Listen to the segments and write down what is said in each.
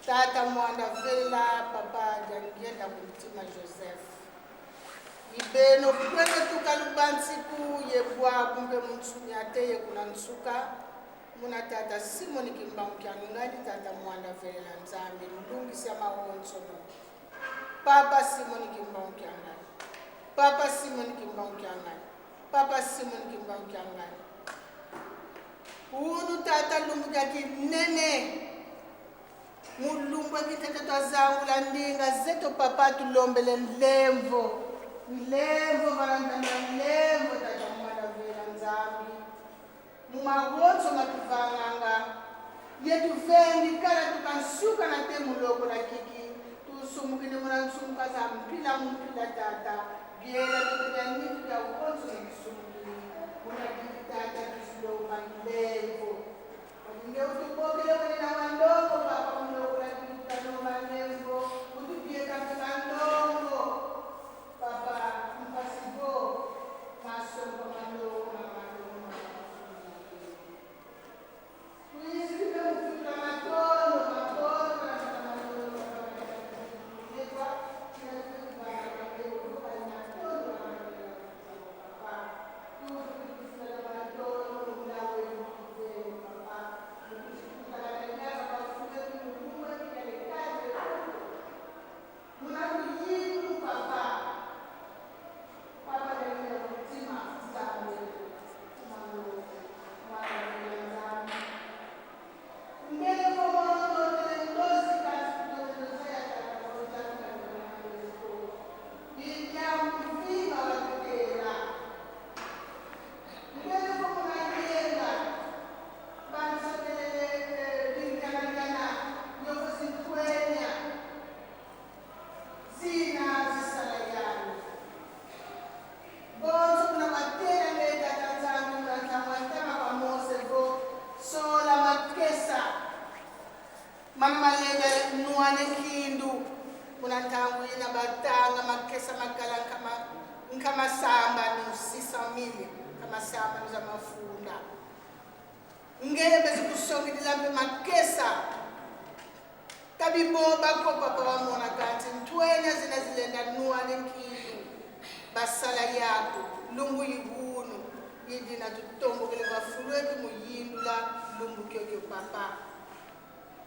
tata Mwanda Vela papa Jangienda Kumtima Joseph ibeno kwene tukalubansiku yebwa kumbe mtsunyate yekuna nsuka muna tata Simon Kimbaukiangani tata Mwanda Vela nzambi ndungisa mahonso papa Simon Kimbaukiangani papa Simon Kimbaukiangani papa Simon Kimbaukiangani unu tata lumbu jaki nene mulumbu kitete twazangu la ndinga zeto papa tulombele nlemvo varandana nlemvo tata Mwanda Vela nzambi mumagonso matuvanganga yetu vendi kala tukansuka na temuloko la kiki tusumukile muna nsumuka za mpila tata biela tukujaniki ya ugonso nikisumukile kuna kiki tata tusiloma nlemvo nge utubokele wanina wandongo papa muloko la kiki tanoma nlemvo utubieka mkandongo papa mpasibo masomba mandongo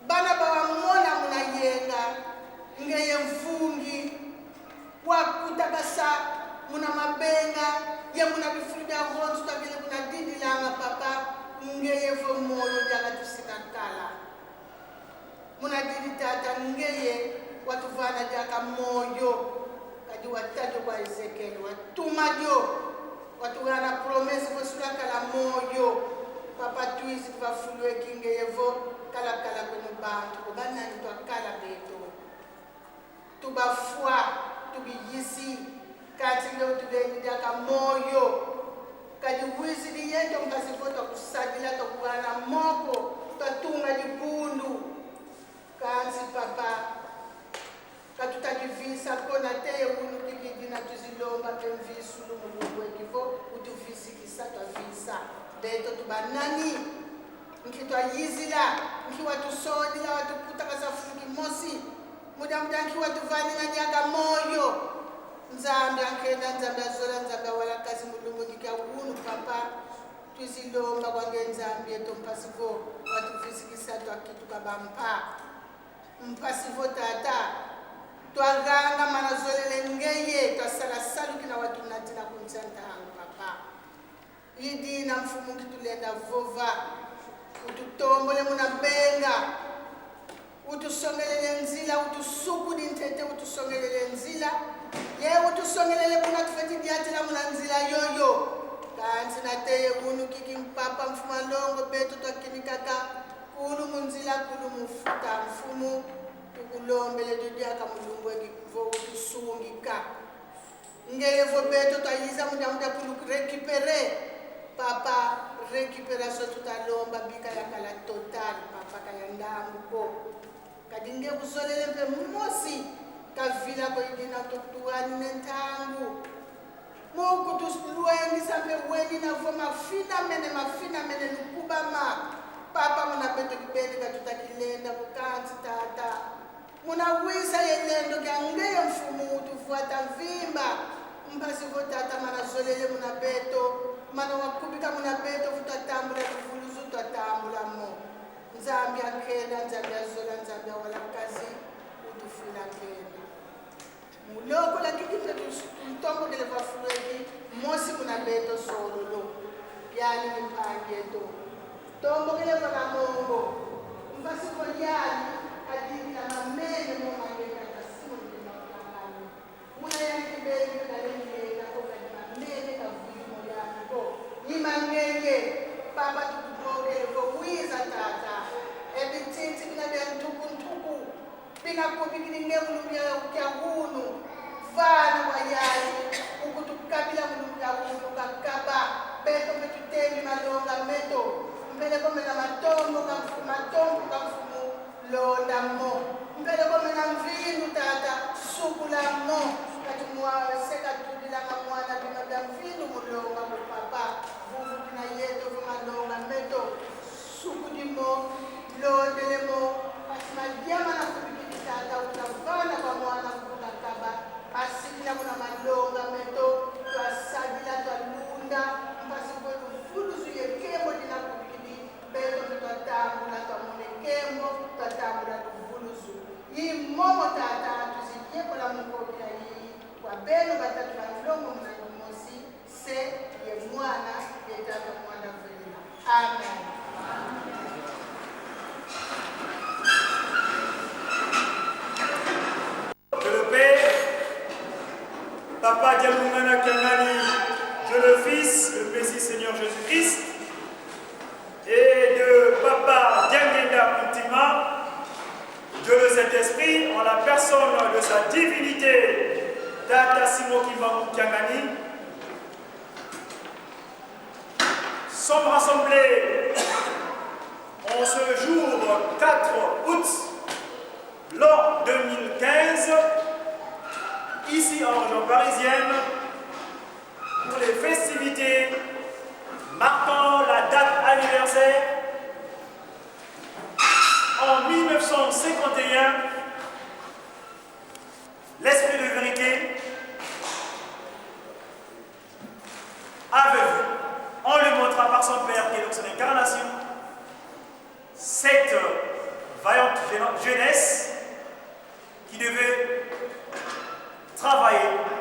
bana bawamona munayenga ngeye mfungi wakutakasa muna mabenga ye muna bifrida honsu tabile kuna dindilanga papa ngeye fo moyo jaga tusikakala muna didi tata ngeye watuvana jaka moyo kadi watajo kwa Ezekiel watumajo watugana promese fo surakala moyo papa tuisi tuvafulwe kingeyevo kala kwenye bantu kubana nitwa kala beto tubafua tubiyisi kati leo tubengi jaka moyo kadi wizi liyeto mkasifota kusadila tukwana moko tatunga jipundu kanzi papa katutajivisa kona teye unu kikidina tuzilomba pemvisu lumulugwe kifo utuvisi kisatwa visa beto tubanani nkitwa yizila nkiwa tusodila watuputa kasafuki mosi muda nkiwa tuvani na nyaga moyo nzambi ankenda nzambi azola nzambi wala kazi mulungu kikia unu papa tuzilomba kwange nzambi eto mpasivo watufisikisa twakitu kabampa mpasivo tata twaganga manazolele ngeye twasala saluki na watu natina kunzanta hangu papa idi na mfumu kitulenda vova ututombole muna benga utusongelele nzila utusukudi ntete utusongelele nzila ye utusongelele kuna tufeti diatila muna nzila yoyo kanzi na teye unu kiki mpapa mfumalongo beto twakinikaka kulu munzila kulu mufuta mfumu tukulombele dudiaka mulungu ekivo utusungika ngelevo beto twayiza muda kulu rekipere papa récupération tutalomba bika yakala total papa kayandambu ko kadinge kusolele mpe mosi kavila ko idina totuani nentangu muku tusluengi sampe weni na vo mafina mene nukubama papa muna beto kibeni katutakilenda kukanzi tata ngeye mfumu utufuata vimba mpasi votata mana zolele muna beto mana wakubika muna beto vutatambula kuvuluzu tatambula mo nzambi akenda nzambi azola nzambi awalakazi utufila kenda muloko lakini tutombo kele vafuleki mosi muna beto sololo yani mpangeto tombo kele vala mongo mpasi kolyani adini na mamene mo mangeka kasimo ndina wakangani muna yani kibeli kalenga koka ni mamene kavumo yani ko ni mangenge papa tukuboge ko wiza tata ebititi bina bya ntuku bina kubikini mulumya kya hunu vana wayali ukutukabila mulumya hunu kakaba beto metutemi malonga meto mbele komena matombo kamfumu londa mo mbele komena mvindu tata sukula mo kati seka tulilanga mwana bima bya mvindu mulonga mupapa vuvu bina yeto vumalonga meto sukudimo londelemo kati majama na kubikini tata utavana kwa mwana kutakaba asikila muna malonga meto twasabila twalunda mpasi kwelu fuluzu yekemo dina kubikini beto twatambula twamune kemo twatambula luvuluzu yi momo tata tuzijekola mukobila yi kwa beno batatu balongo muna mosi se ye mwana ye tata mwana velila amen. Papa Diamoumana Kangani, Dieu le Fils, le Messie Seigneur Jésus-Christ, et de Papa Diangenda Puntima, Dieu le Saint-Esprit, en la personne de sa divinité, Tata Simo Kimbamu Kangani, sommes rassemblés en ce jour 4 août, l'an 2015, ici en région parisienne, pour les festivités marquant la date anniversaire en 1951, l'Esprit de vérité avait vu, en le montrant par son Père qui est donc son incarnation, cette vaillante jeunesse qui devait travailler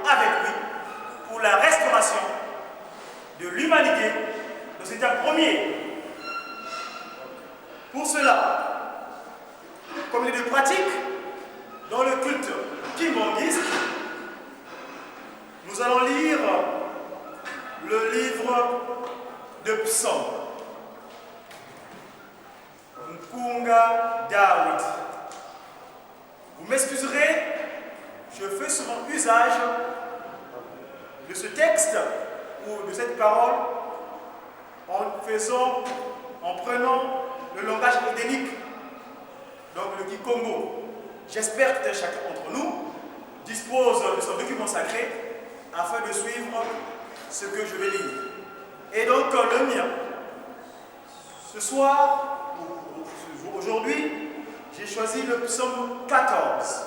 avec lui pour la restauration de l'humanité dans cet état premier. Pour cela, comme il est de pratique dans le culte kimbanguiste, nous allons lire le livre de Psaumes. Nkunga David. Vous m'excuserez, je fais souvent usage de ce texte ou de cette parole en prenant le langage édénique, donc le Kikongo. J'espère que chacun d'entre nous dispose de son document sacré afin de suivre ce que je vais lire. Et donc le mien. Ce soir, aujourd'hui, j'ai choisi le psaume 14.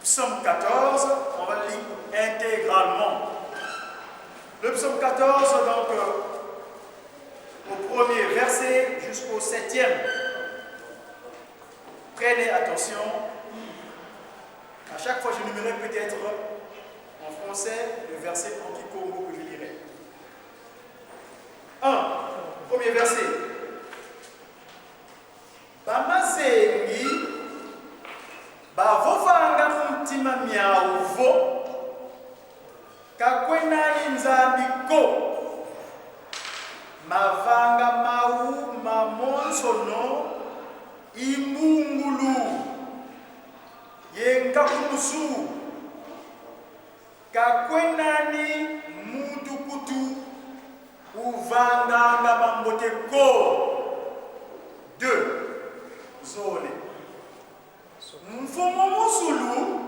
Psaume 14, on va le lire intégralement. Le psaume 14, donc, au premier verset jusqu'au 7e. Prenez attention. À chaque fois, je numérerai peut-être en français le verset en Kikongo que je lirai. 1. Premier verset. Bamazengi bavovanga mumutima myauvo kakwenani nzambiko mavanga mau mamonsono imbungulu yenkakumusu kakwenani mutukutu uvanganga mamboteko. 2. Zone mfumo musulu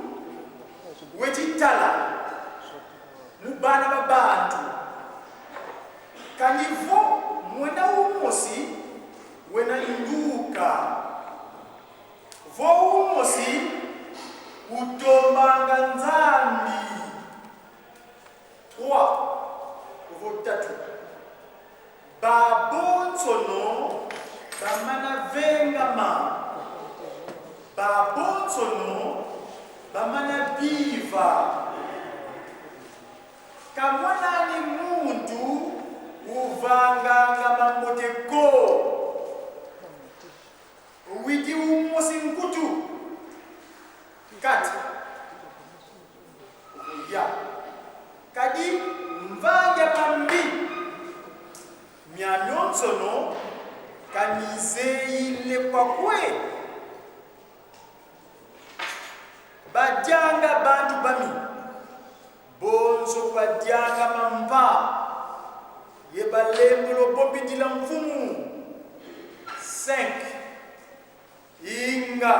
wetitala mubana babantu kanyivo mwena umosi wena induka vo umosi Utombanga nzambi. 3. Votatu. Babonsono bamana vengama. Babonsono bamana biva. Kamwana ni muntu uvanganga mamboteko. Wiki umosi nkutu. 4. Ya. Kadi mvanga pambi. Myanyonsono kamizeile kwa kwe. Bajanga bantu bami. Bonso bajanga mamba. Yebalembo lo bobidila mfumu. 5. Inga.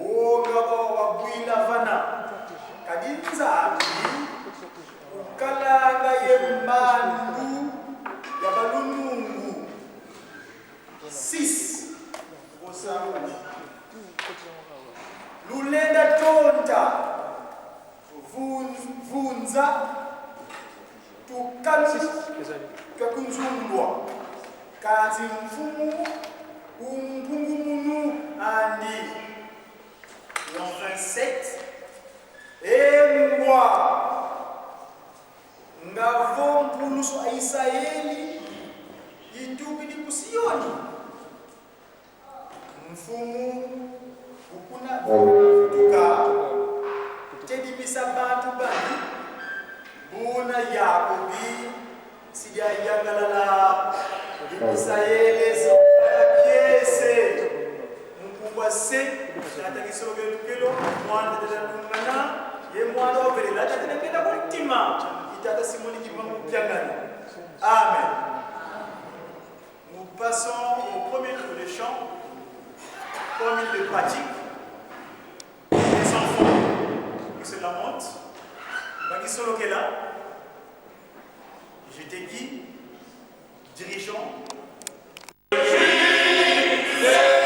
Oga wabwila vana. Kadinza ukalanga yembandu yabalunungu. 6. Lulenda tonta vunza tukakunzulwa kazi mfumu umpungumunu andi. 27. Engwa ngavompuluso a Israeli itubidi kusiyoni. Mfumu ukuna tuka tedimisa bantu bani buna Yakobi sidia yangalala Israeli piese mkubwa se natakisoge tukelo mwana tadalungana ye mwana oberela tatinakenda kultima itata simoni kibangu kyangani. Amen. Nous passons au premier tour de chant, comme de pratique. Les enfants, c'est la monte. Baki solo kela. Je t'ai dit, dirigeant. Alléluia.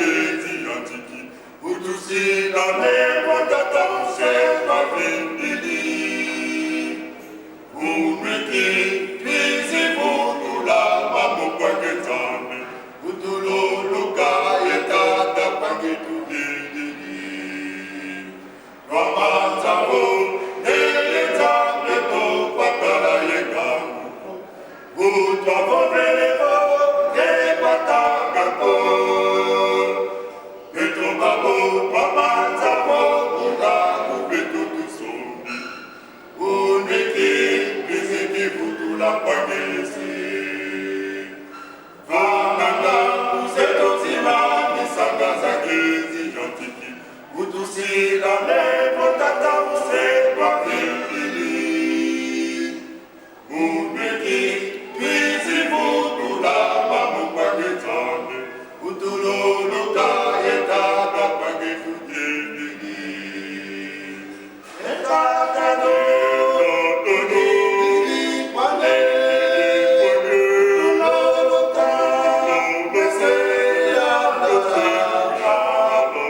gezi antiki utusilane potata usema vindili umwiki twizivutula mamukwake tambe utululuka yetata kwange tuvindili Ramatavo neletambe to patala yekangu Utavo velevo ne patagapo Beto babo pamatavo Ulaku beto tusombi Unweki biziki futula kwagesi Vananga useto zima Misanga za gezi jantiki Utusila levo tata usekwa vipili Unweki twizivutula mamukwagitane Utululuka yetata kwagifujendini Etatano Todini kwane Tululuka Meseya Notano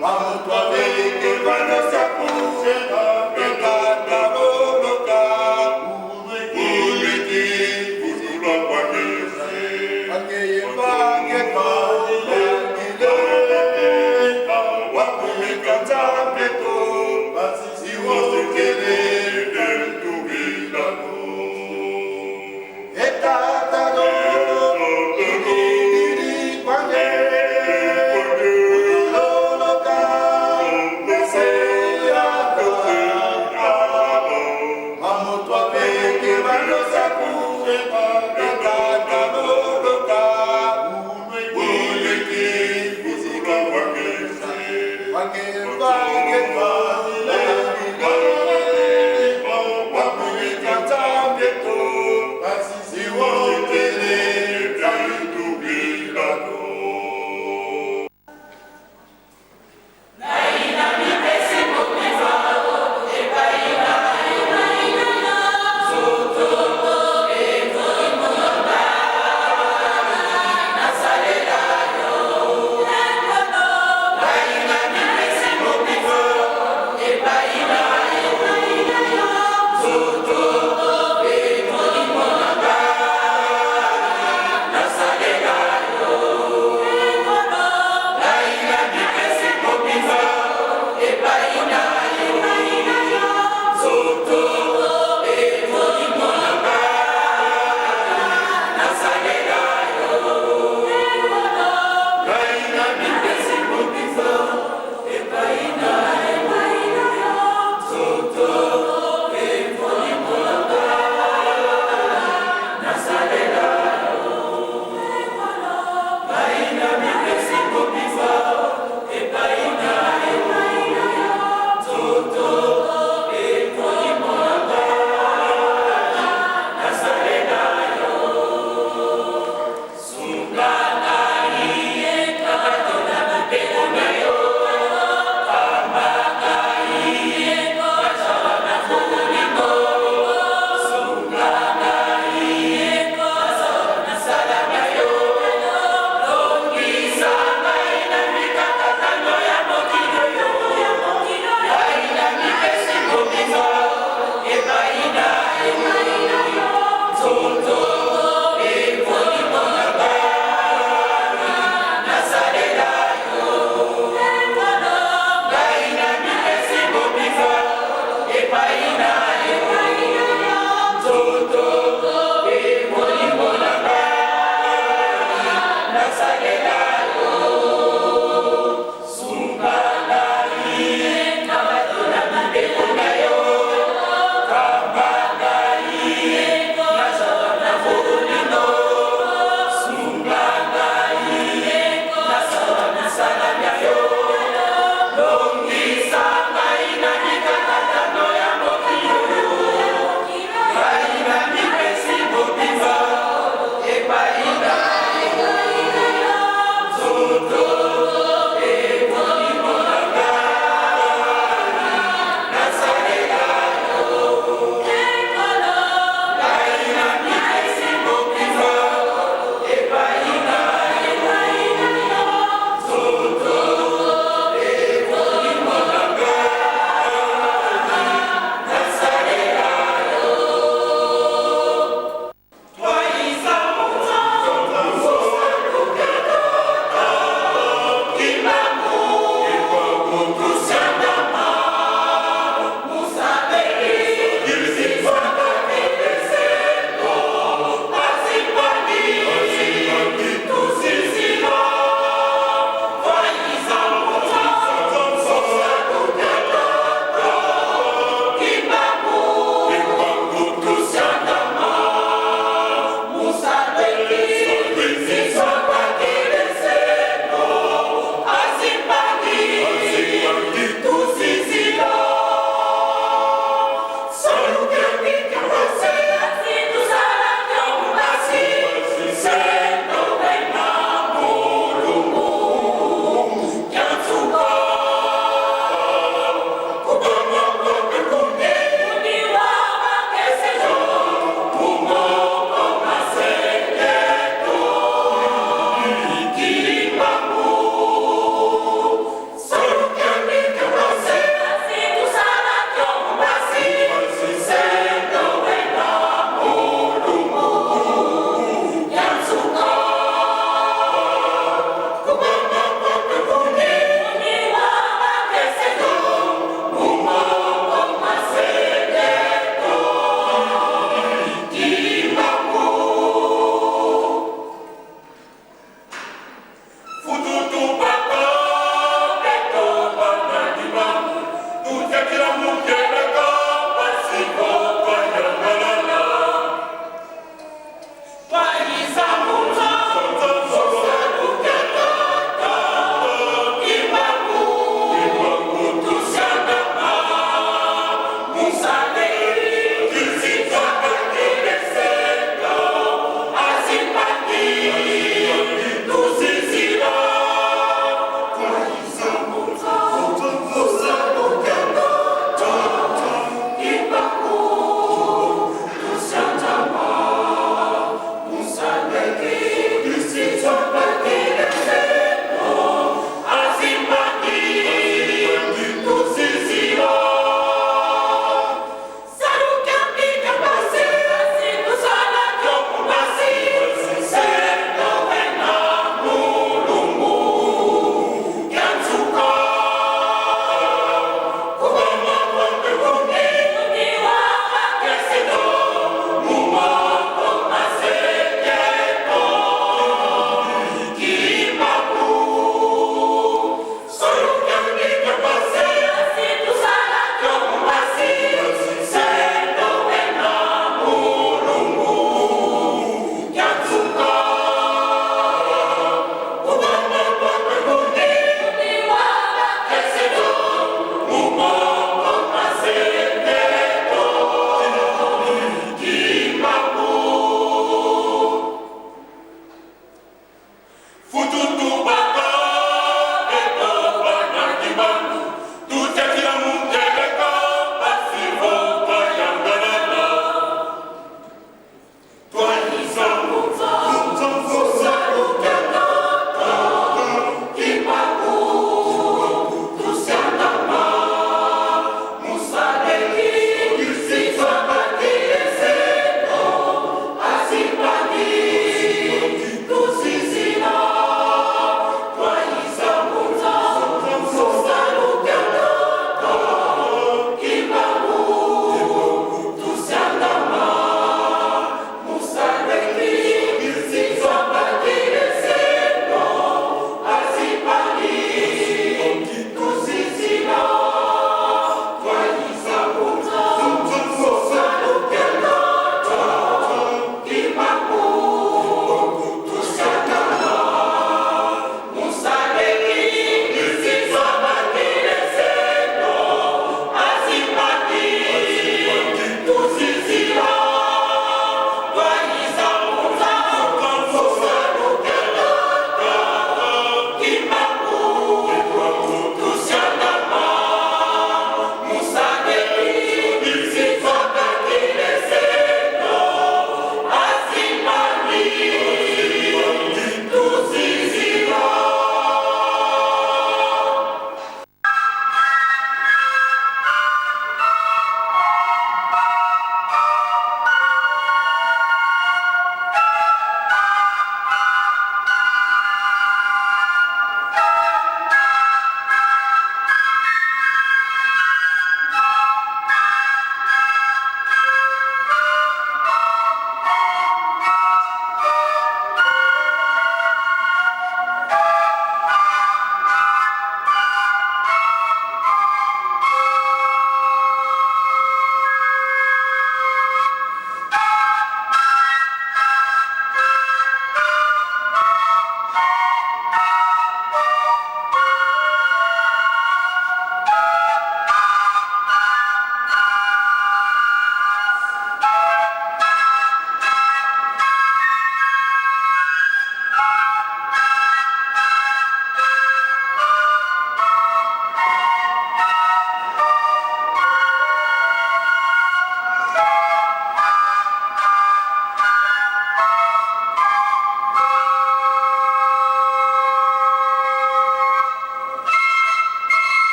Mamutwa veke vanesa kusena Etatano Loka Unweki Futula kwagese Angeye vange kale Wakumika tambeto Iwosukele Dentuvilano Etatano Todini kwane Utuloloka Meseya Notano Mamutwa veke vanesa kusena Etatano Loka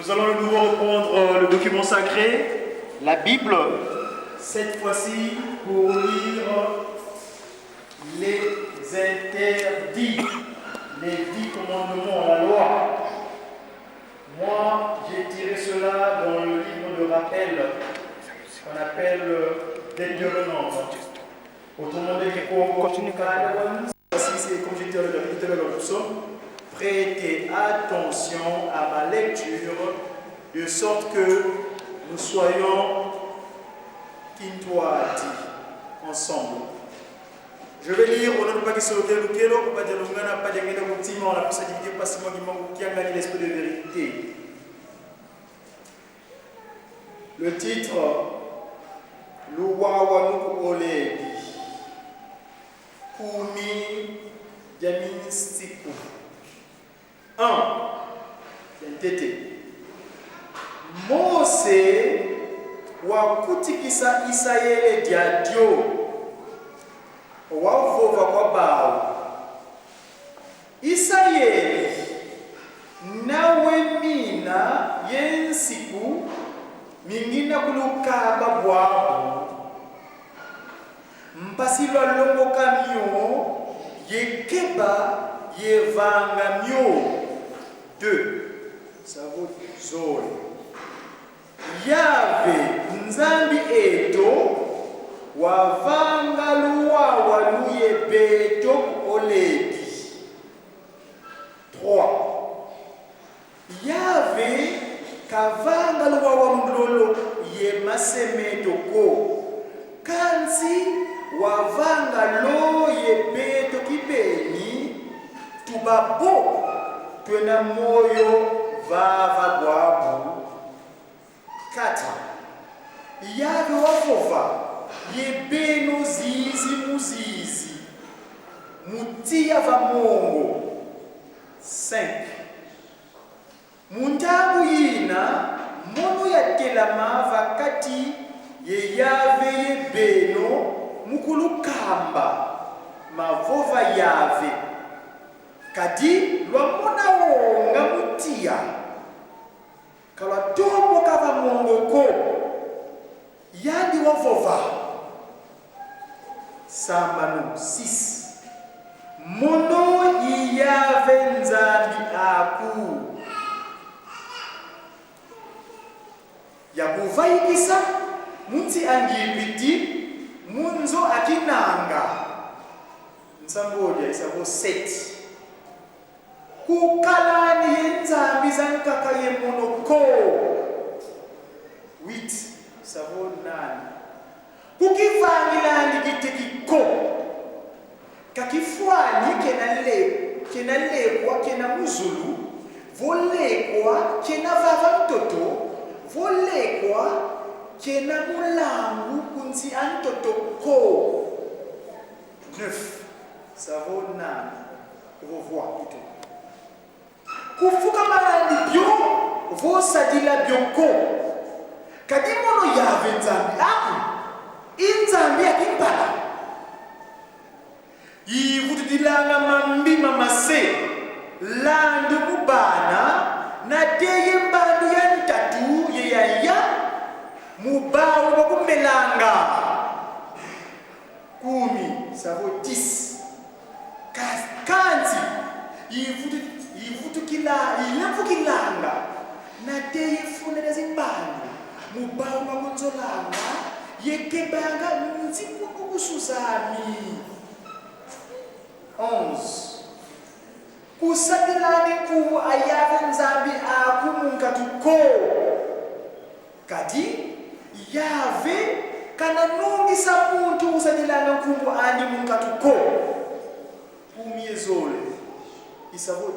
Nous allons de nouveau reprendre le document sacré, la Bible, cette fois-ci pour lire les interdits, les 10 commandements, la loi. Moi, j'ai tiré cela dans le livre de rappel qu'on appelle Deutéronome. Autrement dit, voici, c'est comme j'ai dit tout à l'heure dans le psaume. Prêtez attention à ma lecture, de sorte que nous soyons kintoati ensemble. Je vais lire au nom de Pakistan, on a pu s'adiviser facilement qui a gagné l'esprit de vérité. Le titre, Luwawanuku Oledi, Kumi Diaministiku. 1. Tete. Mose wakutikisa Israeli diadio wavova kwa bao. Israeli nawe mina yensiku mingina kulukaba bwabo mpasilwa longo kamyo yekeba yevanga myo. 2. Ça vaut zone. Yave nzambi eto wavanga luwawa luye beto oledi. 3. Yave kavanga luwawa mlolo ye masemeto ko kansi wavanga lo ye beto kibeni tubabo twena moyo vava bwabu. 4. Yave wavova yebeno zizi muzizi mutia va mongo. 5. Muntabu yina mono yatelama vakati ye yave yebeno mukulukamba mavova yave kadi lwamona wonga mutia kalwa tomo kava mongoko yandi wavova. Sambano 6. Mono yiyave nzambi aku yakuvaikisa munsi angibiti munzo akinanga. Nsambodia isabo 7. Kukalani yenzambi zankaka ye monoko. 8. Savo 9. Kukivangilani kitekiko kakifwani kenalekwa kena muzulu volekwa kena vava mtoto volekwa kena mulangu kunzi antoto ko. 9. Savo 9. Revoir plutôt. Kufuka malandi bio vosadila bioko kadi mono yave nzambi aku inzambi akimpala yivutidilanga mambi mamase landu mubana na teye mbandu ya ntatu yeyaya mubawu bakumelanga. 10. Savo 10. Kanzi yivukilanga na teye funele zimbandu mubawu bakunzolanga yekebanga nziku kukusuzami. 11. Kusadilani kuvu ayave nzambi akumunkatuko kadi yave kana nungisa muntu usadilana kuvu andi munkatuko. 10 Isavo 12.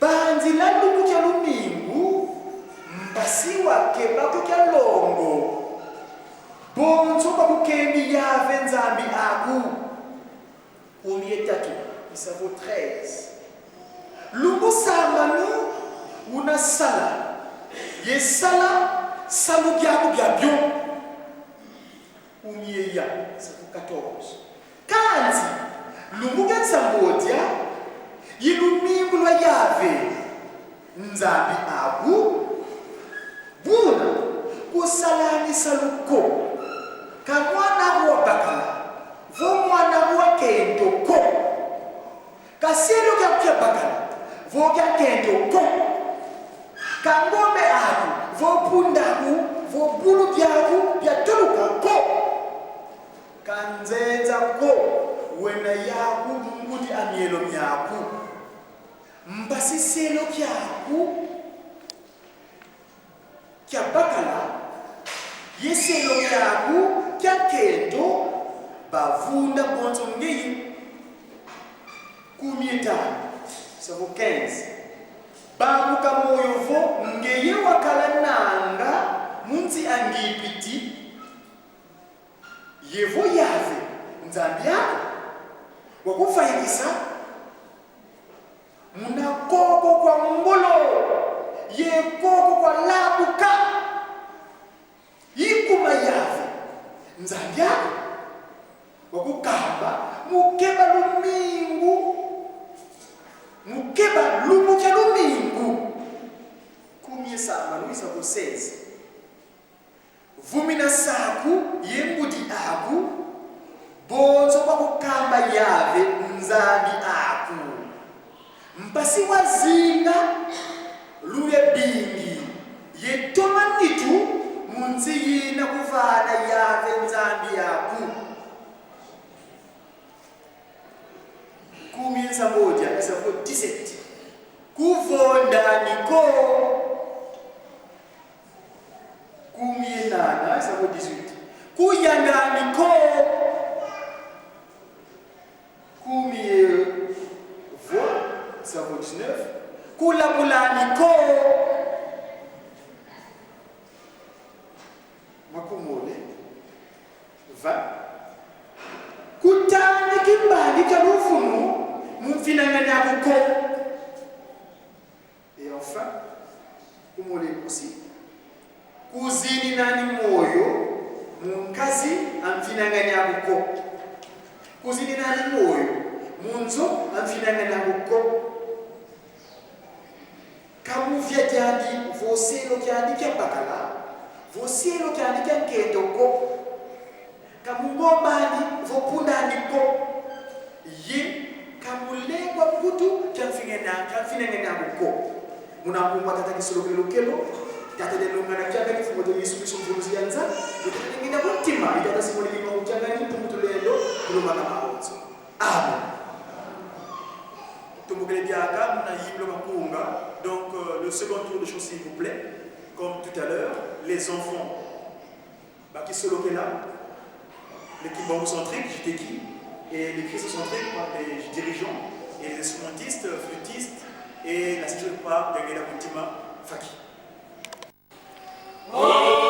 Banzi landu kya lumingu mbasi wake bakukya longo bonzo bakukemi yave nzambi aku. 13. Isavo 13. Lungu sambanu unasala yesala salu gyaku gyabyo. 14. Kanzi lungu gensambodia yilumingu lwa yave nzambi abu buna kusalanisa luko kamwana wa bakala vo mwana wa kendo ko kaselo kya bakala vo kya kendo ko kangombe abu vo pundaku vo bulu byaku bya toluka ko kanzenza ko wena yaku ngudi amielo myaku mbasiselo kyaku kya bakala yeselo kyaku kya kendo bavunda bonzo ngeyi kumietano savo 15 bamuka moyo vo ngeye wakala nanga munzi angipiti yevo yave nzambi yako wakufayikisa muna koko kwa ngolo ye koko kwa labuka yikuma yave nzambi yako wakukamba mukeba lumingu mukeba lumukya lumingu kumyesama luisa kusezi vumina saku yembudi aku bonzo wakukamba yave nzambi aku mpasi wazinga luye bingi yetomanitu munzi yina kuvana yave nzambi aku kumienza moja isafo 17 kuvonda niko kumienana isafo 18 kuyanga niko kumie vo isafo 19 kulabula niko makumole 20 kutani kimbali cha lufumu mfinanganya kuko et enfin kumole aussi kuzini nani moyo munkazi amfinanganya kuko kuzini nani moyo munzo amfinanganya kuko kamuvya jandi voselo kyandi kya bakala voselo kyandi kya ketoko kamungombani vopundani ko ye kamulengwa kutu kamfinengena ko munangumba tata kisolokelo kelo tata de longana kyanga kifumoto Yesu Kristo mvuruzi yanza ngenda kutima itata simoni lima uchanga ni tumutulendo kulomana maozo amen tumukele biaka muna yimlo makunga donc le second tour de chant s'il vous plaît comme tout à l'heure les enfants baki solokela l'équipe bambocentrique, JTK, et les christocentriques par les dirigeants et les instrumentistes, flûtistes et la section par Gagela Moutima Faki. Mundi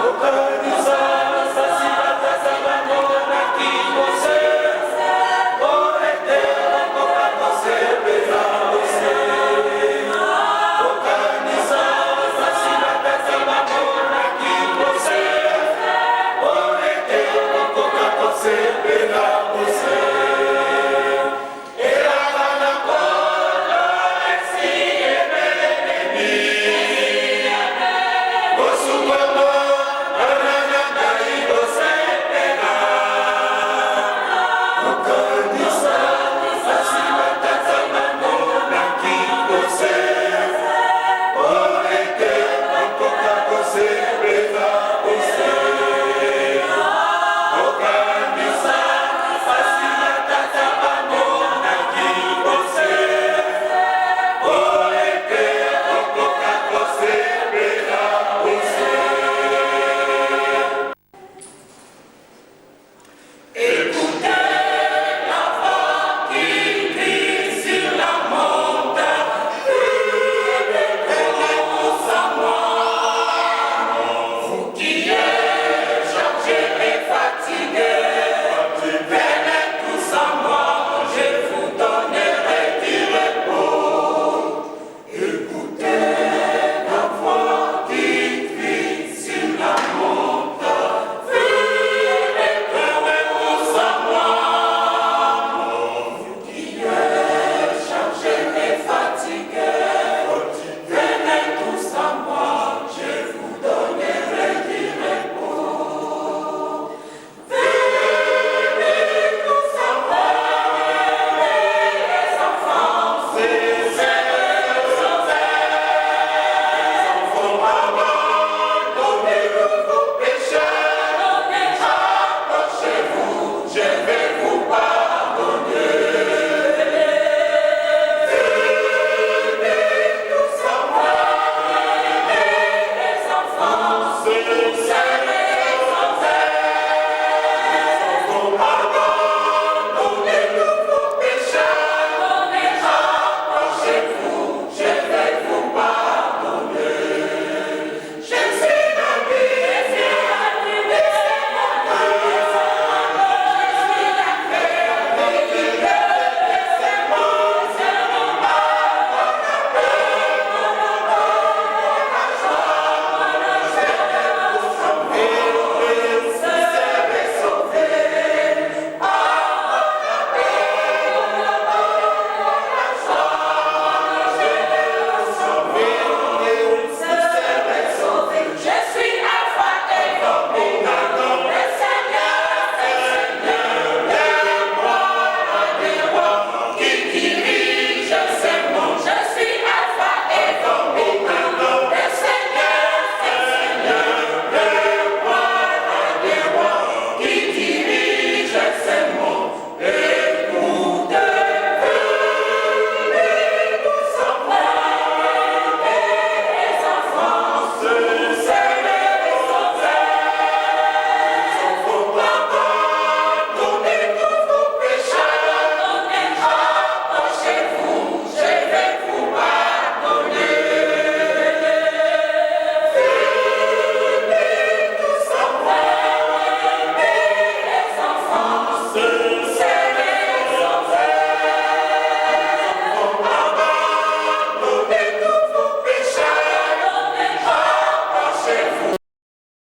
Organiza